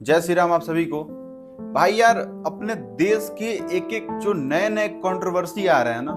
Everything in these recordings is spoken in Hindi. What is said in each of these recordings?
जय श्री राम आप सभी को। भाई यार, अपने देश के एक एक जो नए नए कंट्रोवर्सी आ रहे हैं ना,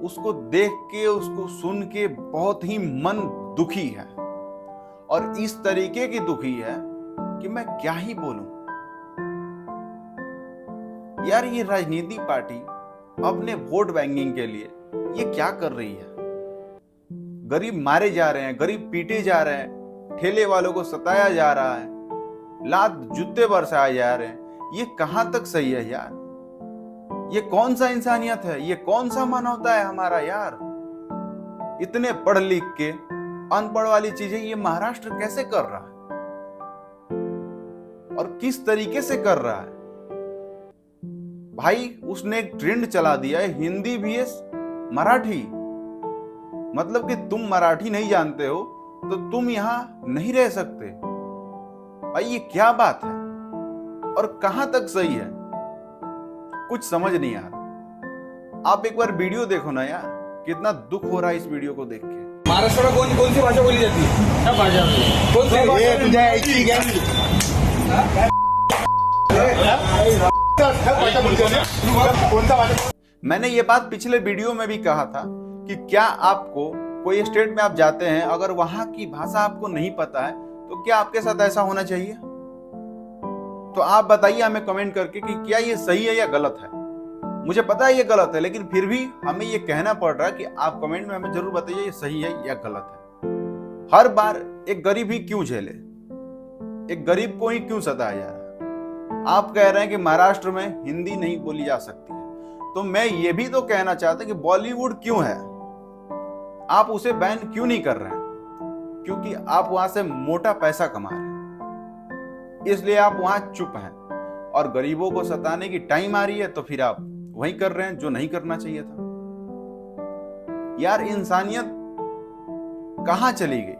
उसको देख के उसको सुन के बहुत ही मन दुखी है। और इस तरीके की दुखी है कि मैं क्या ही बोलूं। यार, ये राजनीतिक पार्टी अपने वोट बैंकिंग के लिए ये क्या कर रही है। गरीब मारे जा रहे हैं, गरीब पीटे जा रहे हैं, ठेले वालों को सताया जा रहा है, लात जूते बरसाए जा रहे हैं। ये कहां तक सही है यार? ये कौन सा इंसानियत है? ये कौन सा मानवता है हमारा यार? इतने पढ़ लिख के अनपढ़ वाली चीजें ये महाराष्ट्र कैसे कर रहा है और किस तरीके से कर रहा है? भाई, उसने एक ट्रेंड चला दिया है, हिंदी vs मराठी। मतलब कि तुम मराठी नहीं जानते हो तो तुम यहां नहीं रह सकते। भाई, ये क्या बात है और कहां तक सही है? कुछ समझ नहीं आ रहा। आप एक बार वीडियो देखो ना यार, कितना दुख हो रहा है इस वीडियो को देख के। महाराष्ट्र में कौन सी भाषा बोली जाती है? क्या भाषा कौन सी भाषा? मैंने ये बात पिछले वीडियो में भी कहा था कि क्या आपको कोई स्टेट में आप जाते हैं, अगर वहां की भाषा आपको नहीं पता है तो क्या आपके साथ ऐसा होना चाहिए? तो आप बताइए हमें कमेंट करके कि क्या ये सही है या गलत है। मुझे पता है ये गलत है, लेकिन फिर भी हमें ये कहना पड़ रहा है कि आप कमेंट में हमें जरूर बताइए ये सही है या गलत है। हर बार एक गरीब ही क्यों झेले? एक गरीब को ही क्यों सताया जा रहा है? आप कह रहे हैं कि महाराष्ट्र में हिंदी नहीं बोली जा सकती है, तो मैं ये भी तो कहना चाहता कि बॉलीवुड क्यों है? आप उसे बैन क्यों नहीं कर रहे हैं? क्योंकि आप वहां से मोटा पैसा कमा रहे हैं, इसलिए आप वहां चुप हैं। और गरीबों को सताने की टाइम आ रही है तो फिर आप वही कर रहे हैं जो नहीं करना चाहिए था। यार, इंसानियत कहां चली गई?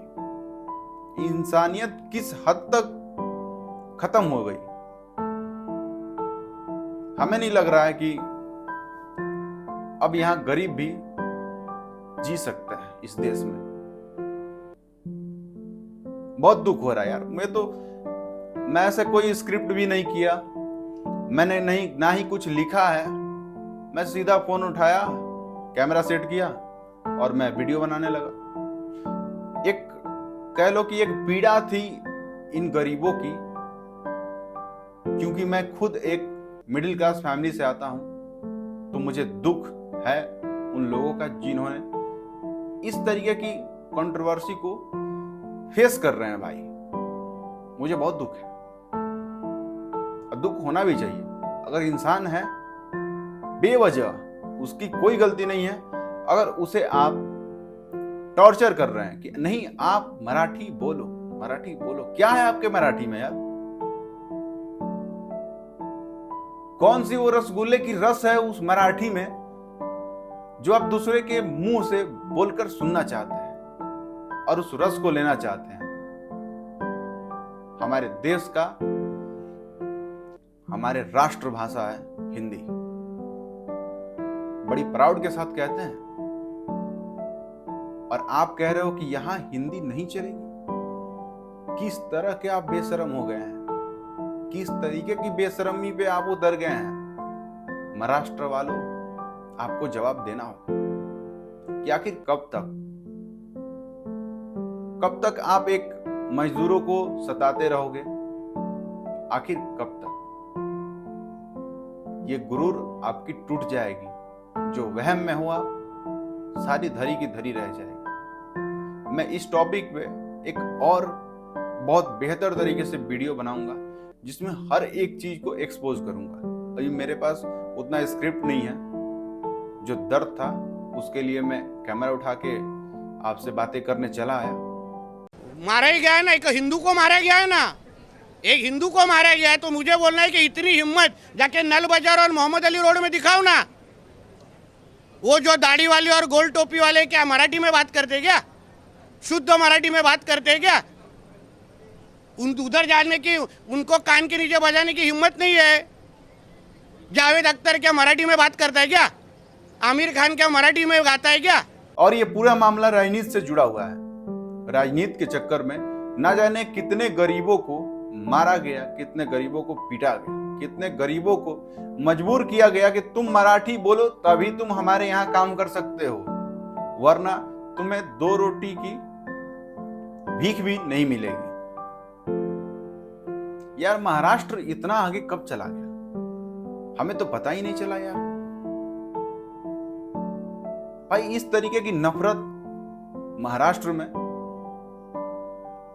इंसानियत किस हद तक खत्म हो गई? हमें नहीं लग रहा है कि अब यहां गरीब भी जी सकता है इस देश में। बहुत दुख हो रहा है यार। मैं ऐसे कोई स्क्रिप्ट भी नहीं किया, मैंने ना ही कुछ लिखा है। मैं सीधा फोन उठाया, कैमरा सेट किया और मैं वीडियो बनाने लगा। एक कह लो कि एक पीड़ा थी इन गरीबों की, क्योंकि मैं खुद एक मिडिल क्लास फैमिली से आता हूं, तो मुझे दुख है उन लोगों का जिन्होंने इस तरीके की कंट्रोवर्सी को फेस कर रहे हैं। भाई, मुझे बहुत दुख है और दुख होना भी चाहिए। अगर इंसान है बेवजह, उसकी कोई गलती नहीं है, अगर उसे आप टॉर्चर कर रहे हैं कि नहीं आप मराठी बोलो, मराठी बोलो, क्या है आपके मराठी में यार? कौन सी वो रसगुल्ले की रस है उस मराठी में जो आप दूसरे के मुंह से बोलकर सुनना चाहते हैं और उस रस को लेना चाहते हैं? हमारे देश का, हमारे राष्ट्रभाषा है हिंदी। बड़ी प्राउड के साथ कहते हैं, और आप कह रहे हो कि यहां हिंदी नहीं चलेगी। किस तरह के आप बेशरम हो गए हैं? किस तरीके की बेशरमी पे आप उतर गए हैं? महाराष्ट्र वालों, आपको जवाब देना होगा कि आखिर कब तक आप एक मजदूरों को सताते रहोगे? आखिर कब तक? ये गुरूर आपकी टूट जाएगी। जो वहम में हुआ सारी धरी की धरी रह जाएगी। मैं इस टॉपिक पे एक और बहुत बेहतर तरीके से वीडियो बनाऊंगा, जिसमें हर एक चीज को एक्सपोज करूंगा। अभी मेरे पास उतना स्क्रिप्ट नहीं है। जो दर्द था उसके लिए मैं कैमरा उठा के आपसे बातें करने चला आया। मारा ही गया है ना, एक हिंदू को मारा गया है ना, एक हिंदू को मारा गया है। तो मुझे बोलना है कि इतनी हिम्मत जाके नल बाजार और मोहम्मद अली रोड में दिखाओ ना। वो जो दाढ़ी वाले और गोल टोपी वाले क्या मराठी में बात करते क्या? शुद्ध मराठी में बात करते क्या? उधर जाने की, उनको कान के नीचे बजाने की हिम्मत नहीं है। जावेद अख्तर क्या मराठी में बात करता है क्या? आमिर खान क्या मराठी में गाता है क्या? और ये पूरा मामला राजनीति से जुड़ा हुआ है। राजनीति के चक्कर में ना जाने कितने गरीबों को मारा गया, कितने गरीबों को पीटा गया, कितने गरीबों को मजबूर किया गया कि तुम मराठी बोलो तभी तुम हमारे यहाँ काम कर सकते हो, वरना तुम्हें 2 रोटी की भीख भी नहीं मिलेगी। यार महाराष्ट्र इतना आगे कब चला गया, हमें तो पता ही नहीं चला यार। भाई इस तरीके की नफरत महाराष्ट्र में,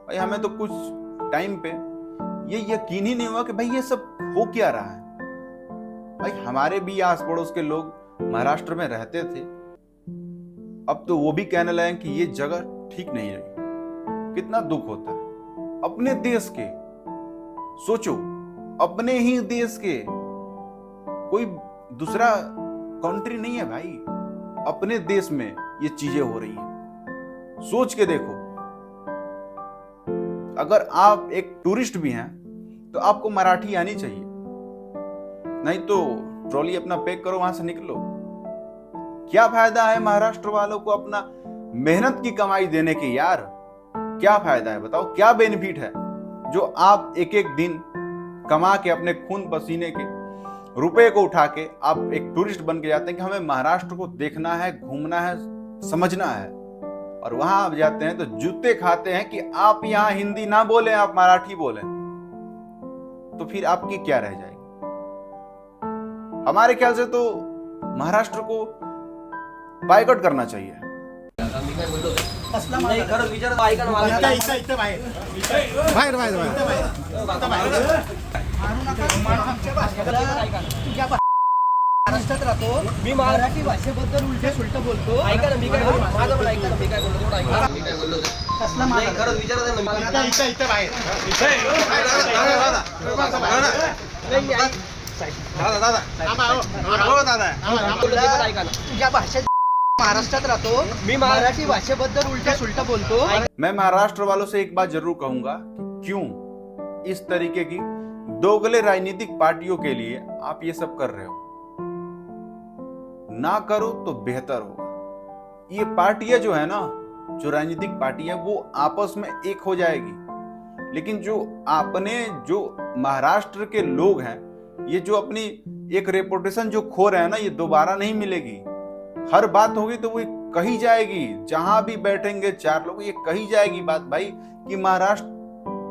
भाई हमें तो कुछ टाइम पे ये यकीन ही नहीं हुआ कि भाई ये सब हो क्या रहा है। भाई हमारे भी आस पड़ोस के लोग महाराष्ट्र में रहते थे, अब तो वो भी कहने लगे कि ये जगह ठीक नहीं रही। कितना दुख होता है। अपने देश के सोचो, अपने ही देश के, कोई दूसरा कंट्री नहीं है भाई, अपने देश में ये चीजें हो रही हैं। सोच के देखो, अगर आप एक टूरिस्ट भी हैं तो आपको मराठी आनी चाहिए, नहीं तो ट्रॉली अपना पैक करो, वहां से निकलो। क्या फायदा है महाराष्ट्र वालों को अपना मेहनत की कमाई देने के यार? क्या फायदा है बताओ, क्या बेनिफिट है जो आप एक एक दिन कमा के अपने खून पसीने के रुपए को उठा के आप एक टूरिस्ट बन के जाते हैं कि हमें महाराष्ट्र को देखना है, घूमना है, समझना है, और वहां आप जाते हैं तो जूते खाते हैं कि आप यहां हिंदी ना बोलें, आप मराठी बोलें, तो फिर आपकी क्या रह जाएगी? हमारे ख्याल से तो महाराष्ट्र को बायकॉट करना चाहिए। नाही खरं विचार ऐका ना मला महाराष्ट्रात राहतो मी, मराठी भाषेबद्दल उलटे सुलट बोलतो। ऐका ना मी काय बोलतो, माझं पण ऐका ना मी काय बोलतो, तेवढं ऐका मी काय बोललो कसला नाही खरं विचारत आहे ना तुझ्या भाषेत महाराष्ट्रात राहतो मी, मराठी भाषेबद्दल उलटे सुलट बोलतो। मैं महाराष्ट्र वालों से एक बात जरूर कहूंगा कि क्यों इस तरीके की दोगले राजनीतिक पार्टियों के लिए आप ये सब कर रहे हो? ना करो तो बेहतर होगा। ये पार्टियां जो है ना, जो राजनीतिक पार्टियां, वो आपस में एक हो जाएगी, लेकिन जो आपने जो महाराष्ट्र के लोग हैं, ये जो अपनी एक रेपुटेशन जो खो रहे हैं ना, ये दोबारा नहीं मिलेगी। हर बात होगी तो वो कही जाएगी, जहां भी बैठेंगे 4 लोग, ये कही जाएगी बात भाई कि महाराष्ट्र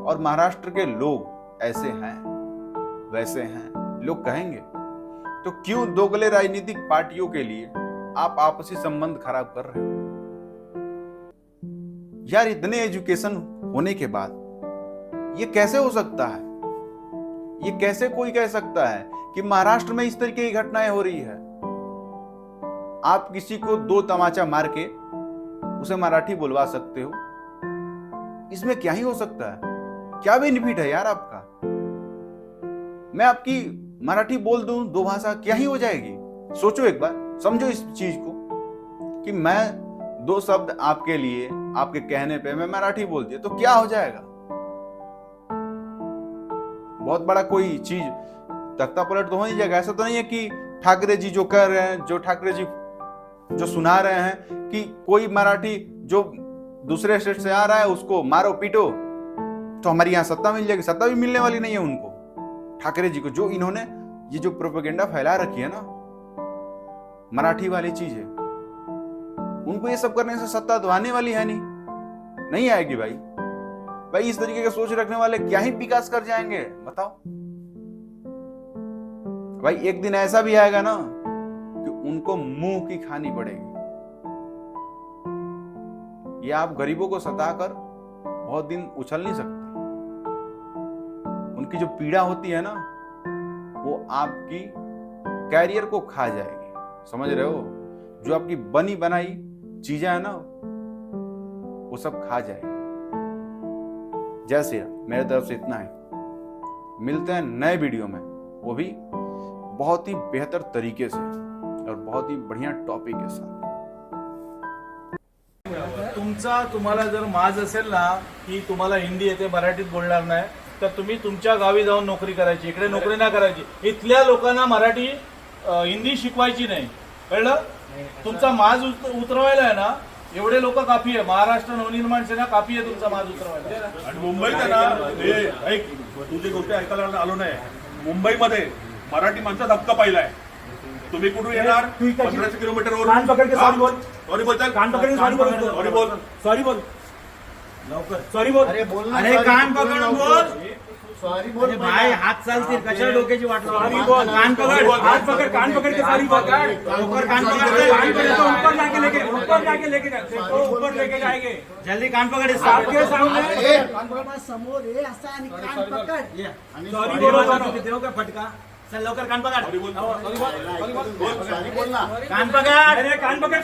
और महाराष्ट्र के लोग ऐसे हैं, वैसे हैं, लोग कहेंगे। तो क्यों दोगले राजनीतिक पार्टियों के लिए आप आपसी संबंध खराब कर रहे हो? यार इतने एजुकेशन होने के बाद ये कैसे हो सकता है? ये कैसे कोई कह सकता है कि महाराष्ट्र में इस तरीके की घटनाएं हो रही है? आप किसी को 2 तमाचा मार के उसे मराठी बुलवा सकते हो, इसमें क्या ही हो सकता है? क्या बेनिफिट है यार आपका? मैं आपकी मराठी बोल दूं 2 भाषा, क्या ही हो जाएगी? सोचो एक बार, समझो इस चीज को कि मैं 2 शब्द आपके लिए, आपके कहने पे मैं मराठी बोल दिया तो क्या हो जाएगा? बहुत बड़ा कोई चीज तख्ता पलट तो हो नहीं जाएगा। ऐसा तो नहीं है कि ठाकरे जी जो कर रहे हैं, जो ठाकरे जी जो सुना रहे हैं कि कोई मराठी जो दूसरे स्टेट से आ रहा है उसको मारो पीटो तो हमारी यहां सत्ता मिल जाएगी। सत्ता भी मिलने वाली नहीं है उनको, ठाकरे जी को। जो इन्होंने ये जो प्रोपेगेंडा फैला रखी है ना, मराठी वाली चीज है, उनको ये सब करने से सत्ता तो आने वाली है नहीं आएगी भाई। भाई इस तरीके का सोच रखने वाले क्या ही विकास कर जाएंगे बताओ? भाई एक दिन ऐसा भी आएगा ना कि उनको मुंह की खानी पड़ेगी। ये आप गरीबों को सताकर बहुत दिन उछल नहीं सकते। उनकी जो पीड़ा होती है ना, वो आपकी कैरियर को खा जाएगी। समझ रहे हो? जो आपकी बनी बनाई चीजें है ना, वो सब खा जाएगी। जय श्री राम। मेरे तरफ से इतना है। मिलते हैं नए वीडियो में, वो भी बहुत ही बेहतर तरीके से और बहुत ही बढ़िया टॉपिक के साथ। तुम्हाला जर माज असेल ना की तुम्हाला हिंदी येते, मराठीत बोलणार नाही, तर तुम्ही तुमच्या गावी जाऊन नोकरी करायची, इकडे नोकरी नाही करायची। इथल्या लोकांना मराठी हिंदी शिकवायची नाही, कळलं? तुमचा माज उतरवायला आहे ना, एवढे लोक काफी आहे. महाराष्ट्र नवनिर्माण सेना काफी आहे तुमचा माज उतरवायला. आणि मुंबईत आहे ना, हे ऐक, तू जे गोष्टी ऐकायला आलो नाही, मुंबईमध्ये मराठी माणसाचा हक्क पाहिलाय. तुम्ही कुठून येणार? 1500 किलोमीटरवर. कान पकड के सॉरी बोल. सॉरी बोलताय? कान पकड के सॉरी बोल. सॉरी बोल. सॉरी बोल. लवकर सॉरी बोल. अरे कान पकड बोल. सॉरी बोल भाई. हात चालतील कशाला डोक्याची वाट लावू. सॉरी बोल. कान पकड. हात पकड. कान पकड के सॉरी बोल. ऊपर कान पकड़. कान पकड़ तो ऊपर जाके लेके तो ऊपर लेके जाएंगे. जल्दी कान पकड़. आपके सामने समोर हे असा आणि कान पकड. सॉरी बोलो. देव का फटका. चल लवकर कान पकड. सॉरी बोल. कान पकड. अरे कान पकड.